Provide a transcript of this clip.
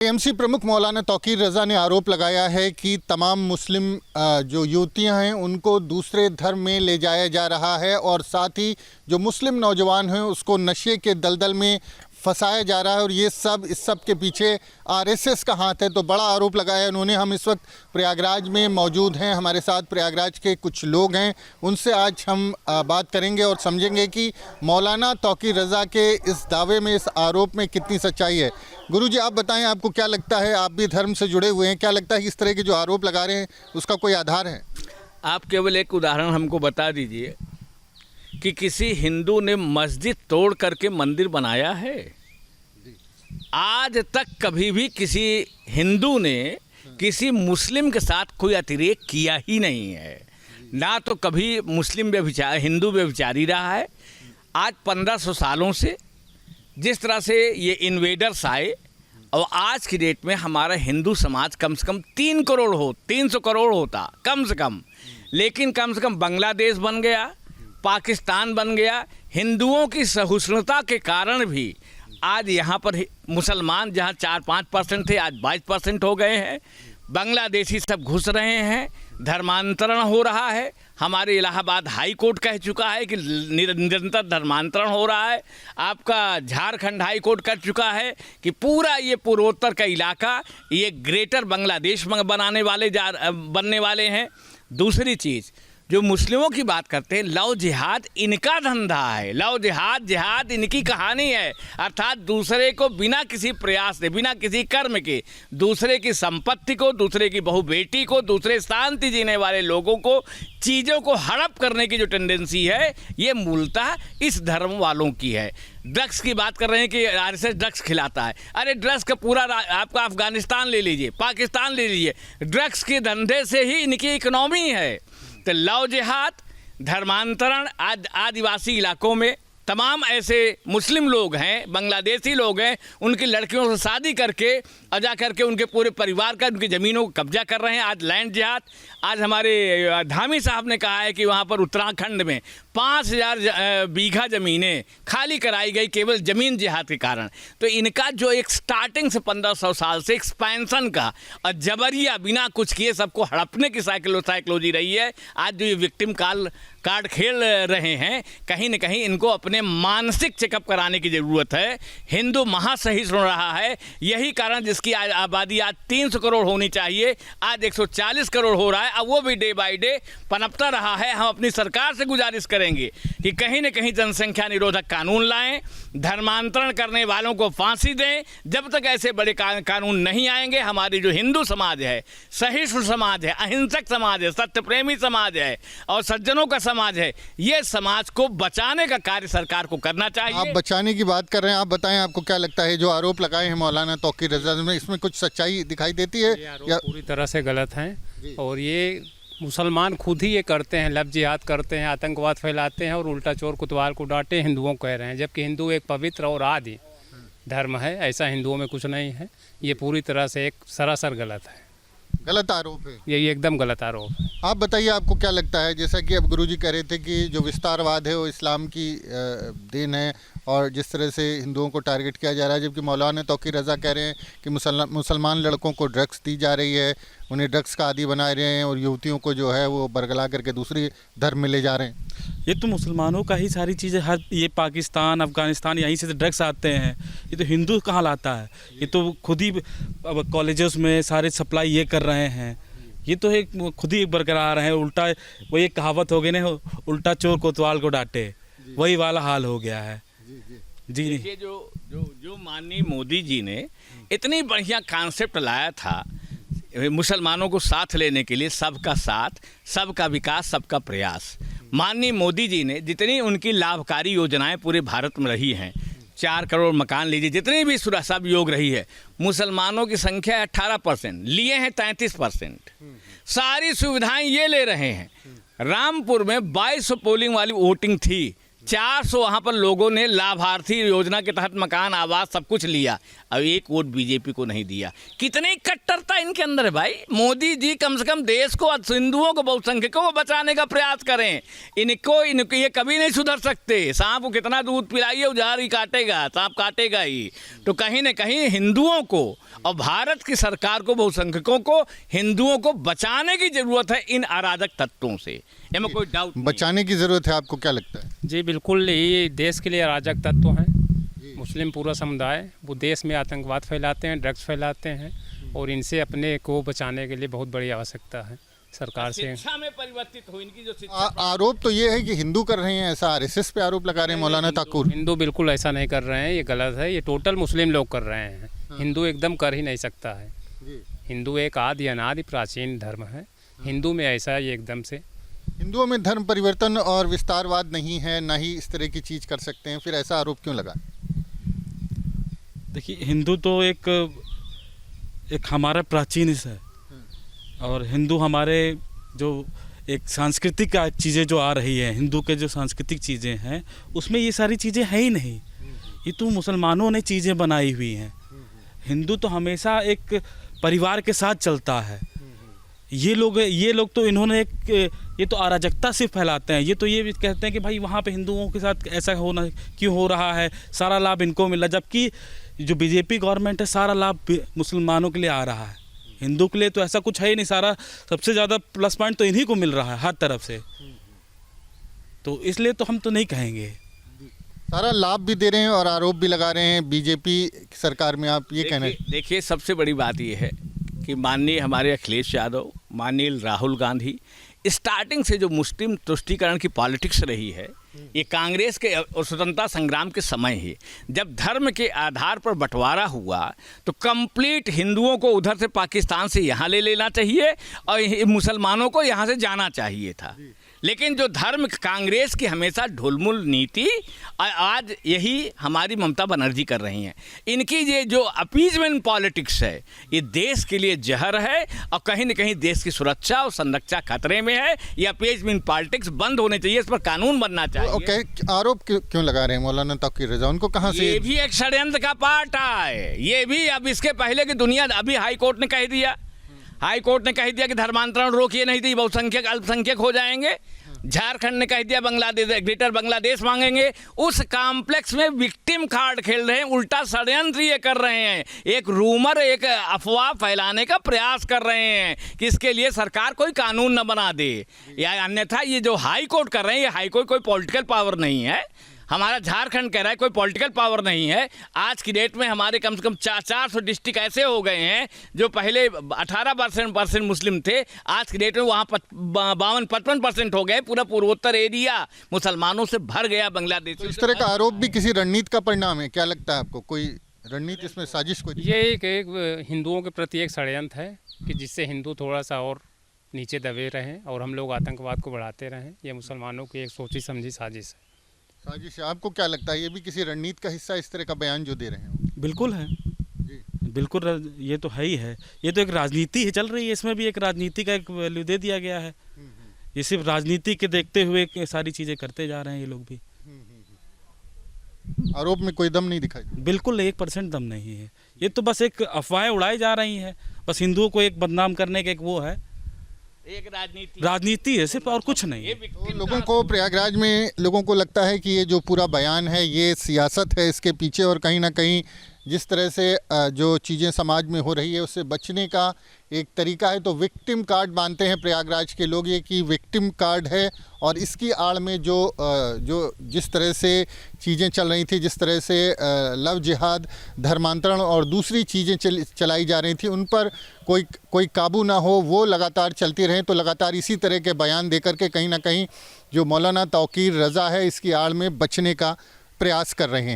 AMC प्रमुख मौलाना तौकीर रज़ा ने आरोप लगाया है कि तमाम मुस्लिम जो युवतियां हैं उनको दूसरे धर्म में ले जाया जा रहा है और साथ ही जो मुस्लिम नौजवान हैं उसको नशे के दलदल में फंसाया जा रहा है और ये सब इस सब के पीछे आरएसएस का हाथ है। तो बड़ा आरोप लगाया है उन्होंने। हम इस वक्त प्रयागराज में मौजूद हैं, हमारे साथ प्रयागराज के कुछ लोग हैं, उनसे आज हम बात करेंगे और समझेंगे कि मौलाना तौकीर रज़ा के इस दावे में, इस आरोप में कितनी सच्चाई है। गुरुजी, आप बताएं, आपको क्या लगता है? आप भी धर्म से जुड़े हुए हैं, क्या लगता है कि इस तरह के जो आरोप लगा रहे हैं उसका कोई आधार है? आप केवल एक उदाहरण हमको बता दीजिए कि किसी हिंदू ने मस्जिद तोड़ करके मंदिर बनाया है? आज तक कभी भी किसी हिंदू ने किसी मुस्लिम के साथ कोई अतिरेक किया ही नहीं है। ना तो कभी मुस्लिम हिंदू व्यभिचारी रहा है। आज 1500 सालों से जिस तरह से ये इन्वेडर्स आए और आज की डेट में हमारा हिंदू समाज कम से कम 300 करोड़ होता कम से कम, लेकिन कम से कम बांग्लादेश बन गया, पाकिस्तान बन गया। हिंदुओं की सहिष्णुता के कारण भी आज यहाँ पर मुसलमान जहाँ 4-5% थे आज 22% हो गए हैं। बांग्लादेशी सब घुस रहे हैं, धर्मांतरण हो रहा है। हमारे इलाहाबाद हाई कोर्ट कह चुका है कि निरंतर धर्मांतरण हो रहा है। आपका झारखंड हाई कोर्ट कर चुका है कि पूरा ये पूर्वोत्तर का इलाका ये ग्रेटर बांग्लादेश बनने वाले हैं। दूसरी चीज़, जो मुस्लिमों की बात करते हैं, लव जिहाद इनका धंधा है। लव जिहाद इनकी कहानी है। अर्थात दूसरे को बिना किसी प्रयास से, बिना किसी कर्म के, दूसरे की संपत्ति को, दूसरे की बहू बेटी को, दूसरे शांति जीने वाले लोगों को, चीज़ों को हड़प करने की जो टेंडेंसी है, ये मूलतः इस धर्म वालों की है। ड्रग्स की बात कर रहे हैं कि आरएसएस ड्रग्स खिलाता है। अरे ड्रग्स का पूरा आपका अफगानिस्तान ले लीजिए, पाकिस्तान ले लीजिए, ड्रग्स के धंधे से ही इनकी इकनॉमी है। तो लव जिहाद, धर्मांतरण, आदिवासी इलाकों में तमाम ऐसे मुस्लिम लोग हैं, बांग्लादेशी लोग हैं, उनकी लड़कियों से शादी करके और जा करके उनके पूरे परिवार का, उनकी ज़मीनों को कब्जा कर रहे हैं। आज लैंड जिहाद, आज हमारे धामी साहब ने कहा है कि वहाँ पर उत्तराखंड में 5000 बीघा ज़मीनें खाली कराई गई केवल ज़मीन जिहाद के कारण। तो इनका जो एक स्टार्टिंग से 1500 साल से एक्सपेंशन का और जबरिया बिना कुछ किए सबको हड़पने की साइकोलॉजी रही है। आज जो ये विक्टिम कार्ड खेल रहे हैं, कहीं न कहीं इनको अपने मानसिक चेकअप कराने की ज़रूरत है। हिंदू महासहिष्णु रहा है, यही कारण जिसकी आबादी आज 300 करोड़ होनी चाहिए, आज 140 करोड़ हो रहा है। अब वो भी डे बाय डे पनपता रहा है। हम अपनी सरकार से गुजारिश करेंगे कि कहीं न कहीं जनसंख्या निरोधक कानून लाएं, धर्मांतरण करने वालों को फांसी दें। जब तक ऐसे बड़े कानून नहीं आएंगे, हमारी जो हिंदू समाज है, सहिष्णु समाज है, अहिंसक समाज है, सत्य प्रेमी समाज है और सज्जनों का समाज है, ये समाज को बचाने का कार्य सरकार को करना चाहिए। आप बचाने की बात कर रहे हैं, आप बताएं, आपको क्या लगता है जो आरोप लगाए हैं मौलाना तौकीर रज़ा में, इसमें कुछ सच्चाई दिखाई देती है या पूरी तरह से गलत हैं? और ये मुसलमान खुद ही ये करते हैं, लव जिहाद करते हैं, आतंकवाद फैलाते हैं और उल्टा चोर कुतवाल को डांटे हिंदुओं को कह रहे हैं, जबकि हिंदू एक पवित्र और आदि धर्म है। ऐसा हिंदुओं में कुछ नहीं है। ये पूरी तरह से एक सरासर गलत है, गलत आरोप है। ये एकदम गलत आरोप है। आप बताइए, आपको क्या लगता है? जैसा कि अब गुरुजी कह रहे थे कि जो विस्तारवाद है वो इस्लाम की देन है और जिस तरह से हिंदुओं को टारगेट किया जा रहा है, जबकि मौलाना तौकीर रज़ा कह रहे हैं कि मुसलमान लड़कों को ड्रग्स दी जा रही है, उन्हें ड्रग्स का आदी बना रहे हैं और युवतियों को जो है वो बरगला करके दूसरी धर्म में ले जा रहे हैं। ये तो मुसलमानों का ही सारी चीज़ें, हर ये पाकिस्तान, अफ़गानिस्तान, यहीं से ड्रग्स आते हैं। ये तो हिंदू कहाँ लाता है? ये तो खुद ही कॉलेजेस में सारे सप्लाई ये कर रहे हैं। ये तो एक खुद ही बरकरार है। उल्टा वो एक कहावत हो गई ना, उल्टा चोर कोतवाल को डांटे, वही वाला हाल हो गया है। जी देखिए, जो माननीय मोदी जी ने इतनी बढ़िया कॉन्सेप्ट लाया था मुसलमानों को साथ लेने के लिए, सबका साथ, सबका विकास, सबका प्रयास। माननीय मोदी जी ने जितनी उनकी लाभकारी योजनाएं पूरे भारत में रही हैं, 4 करोड़ मकान लीजिए, जितनी भी सब योग रही है, मुसलमानों की संख्या 18%, लिए हैं 33%। सारी सुविधाएं ये ले रहे हैं। रामपुर में 2200 पोलिंग वाली वोटिंग थी, 400 वहाँ पर लोगों ने लाभार्थी योजना के तहत मकान, आवास सब कुछ लिया। अब एक वोट बीजेपी को नहीं दिया। कितनी कट्टरता इनके अंदर है भाई। मोदी जी कम से कम देश को, हिंदुओं को, बहुसंख्यकों को बचाने का प्रयास करें। इनको ये कभी नहीं सुधर सकते। सांप को कितना दूध पिलाइए, उजार ही काटेगा, सांप काटेगा ही। तो कहीं ना कहीं हिंदुओं को और भारत की सरकार को, बहुसंख्यकों को, हिंदुओं को बचाने की जरूरत है इन अराजक तत्वों से। इसमें कोई डाउट नहीं। बचाने की ज़रूरत है, आपको क्या लगता है? जी बिल्कुल, ये देश के लिए अराजक तत्व हैं। मुस्लिम पूरा समुदाय वो देश में आतंकवाद फैलाते हैं, ड्रग्स फैलाते हैं, और इनसे अपने को बचाने के लिए बहुत बड़ी आवश्यकता है सरकार से। शिक्षा में परिवर्तित हो, इनकी जो शिक्षा आरोप तो ये है कि हिंदू कर रहे हैं, ऐसा आरएसएस पे आरोप लगा रहे हैं मौलाना ताकुर। हिंदू बिल्कुल ऐसा नहीं कर रहे हैं, ये गलत है। ये टोटल मुस्लिम लोग कर रहे हैं। हिंदू एकदम कर ही नहीं सकता है। हिंदू एक आदि अनादि प्राचीन धर्म है। हिंदू में ऐसा ये एकदम से हिंदुओं में धर्म परिवर्तन और विस्तारवाद नहीं है, ना ही इस तरह की चीज़ कर सकते हैं, फिर ऐसा आरोप क्यों लगा? देखिए, हिंदू तो एक हमारा प्राचीन है, और हिंदू हमारे जो एक सांस्कृतिक चीज़ें जो आ रही है, हिंदू के जो सांस्कृतिक चीज़ें हैं उसमें ये सारी चीज़ें है ही नहीं। ये तो मुसलमानों ने चीज़ें बनाई हुई हैं। हिंदू तो हमेशा एक परिवार के साथ चलता है। ये लोग तो इन्होंने ये तो अराजकता सिर्फ फैलाते हैं। ये तो ये भी कहते हैं कि भाई वहाँ पे हिंदुओं के साथ ऐसा होना क्यों हो रहा है, सारा लाभ इनको मिला, जबकि जो बीजेपी गवर्नमेंट है सारा लाभ मुसलमानों के लिए आ रहा है। हिंदू के लिए तो ऐसा कुछ है ही नहीं। सारा सबसे ज़्यादा प्लस पॉइंट तो इन्हीं को मिल रहा है हर तरफ से। तो इसलिए तो हम तो नहीं कहेंगे। सारा लाभ भी दे रहे हैं और आरोप भी लगा रहे हैं बीजेपी सरकार में, आप ये कहना है? देखिए, सबसे बड़ी बात ये है कि माननीय हमारे अखिलेश यादव, माननीय राहुल गांधी, स्टार्टिंग से जो मुस्लिम तुष्टीकरण की पॉलिटिक्स रही है, ये कांग्रेस के और स्वतंत्रता संग्राम के समय ही, जब धर्म के आधार पर बंटवारा हुआ तो कंप्लीट हिंदुओं को उधर से पाकिस्तान से यहाँ ले लेना चाहिए और मुसलमानों को यहाँ से जाना चाहिए था। लेकिन जो धर्म कांग्रेस की हमेशा ढुलमुल नीति, आज यही हमारी ममता बनर्जी कर रही हैं। इनकी ये जो अपीजमेंट पॉलिटिक्स है, ये देश के लिए जहर है और कहीं न कहीं देश की सुरक्षा और संरक्षा खतरे में है। ये अपीजमेंट पॉलिटिक्स बंद होने चाहिए, इस पर कानून बनना चाहिए। ओके, आरोप क्यों लगा रहे हैं मौलाना ताक़िर रज़ा? उनको कहाँ से? ये भी एक षड्यंत्र का पार्ट है। ये भी अब इसके पहले की दुनिया, अभी हाई कोर्ट ने कह दिया, हाई कोर्ट ने कह दिया कि धर्मांतरण रोकिए, नहीं तो बहुसंख्यक अल्पसंख्यक हो जाएंगे। झारखंड ने कह दिया बांग्लादेश, ग्रेटर बांग्लादेश मांगेंगे। उस कॉम्प्लेक्स में विक्टिम कार्ड खेल रहे हैं, उल्टा षड्यंत्र ये कर रहे हैं, एक रूमर, एक अफवाह फैलाने का प्रयास कर रहे हैं कि इसके लिए सरकार कोई कानून न बना दे, या अन्यथा ये जो हाई कोर्ट कर रहे हैं, ये हाई कोर्ट कोई पॉलिटिकल पावर नहीं है। हमारा झारखंड कह रहा है कोई पॉलिटिकल पावर नहीं है। आज की डेट में हमारे कम से कम 400 डिस्ट्रिक्ट ऐसे हो गए हैं जो पहले 18% मुस्लिम थे, आज की डेट में वहाँ 52-55% हो गए। पूरा पूर्वोत्तर एरिया मुसलमानों से भर गया, बांग्लादेश। तो इस तरह का आरोप भी किसी रणनीति का परिणाम है? क्या लगता है आपको, कोई रणनीति इसमें, साजिश कोई? ये एक हिंदुओं के प्रति एक षड्यंत्र है कि जिससे हिंदू थोड़ा सा और नीचे दबे रहें और हम लोग आतंकवाद को बढ़ाते रहें। ये मुसलमानों की एक सोची समझी साजिश है। साजिश है। आपको क्या लगता है, ये भी किसी रणनीति का हिस्सा, इस तरह का बयान जो दे रहे हैं? बिल्कुल है जी, बिल्कुल, ये तो है ही है। ये तो एक राजनीति है चल रही है, इसमें भी एक राजनीति का एक वैल्यू दे दिया गया है। ये सिर्फ राजनीति के देखते हुए सारी चीज़ें करते जा रहे हैं ये लोग भी। आरोप में कोई दम नहीं दिखाई? बिल्कुल 1% दम नहीं है। ये तो बस एक अफवाहें उड़ाई जा रही हैं, बस हिंदुओं को एक बदनाम करने का एक वो है, एक राजनीति है सिर्फ, और कुछ नहीं है। तो लोगों को, प्रयागराज में लोगों को लगता है कि ये जो पूरा बयान है ये सियासत है इसके पीछे, और कहीं ना कहीं जिस तरह से जो चीज़ें समाज में हो रही है उससे बचने का एक तरीका है। तो विक्टिम कार्ड मानते हैं प्रयागराज के लोग ये कि विक्टिम कार्ड है, और इसकी आड़ में जो जिस तरह से चीज़ें चल रही थी, जिस तरह से लव जिहाद, धर्मांतरण और दूसरी चीज़ें चलाई जा रही थी, उन पर कोई काबू ना हो, वो लगातार चलती रहें। तो लगातार इसी तरह के बयान देकर के कहीं ना कहीं जो मौलाना ताक़िर रज़ा है इसकी आड़ में बचने का प्रयास कर रहे हैं।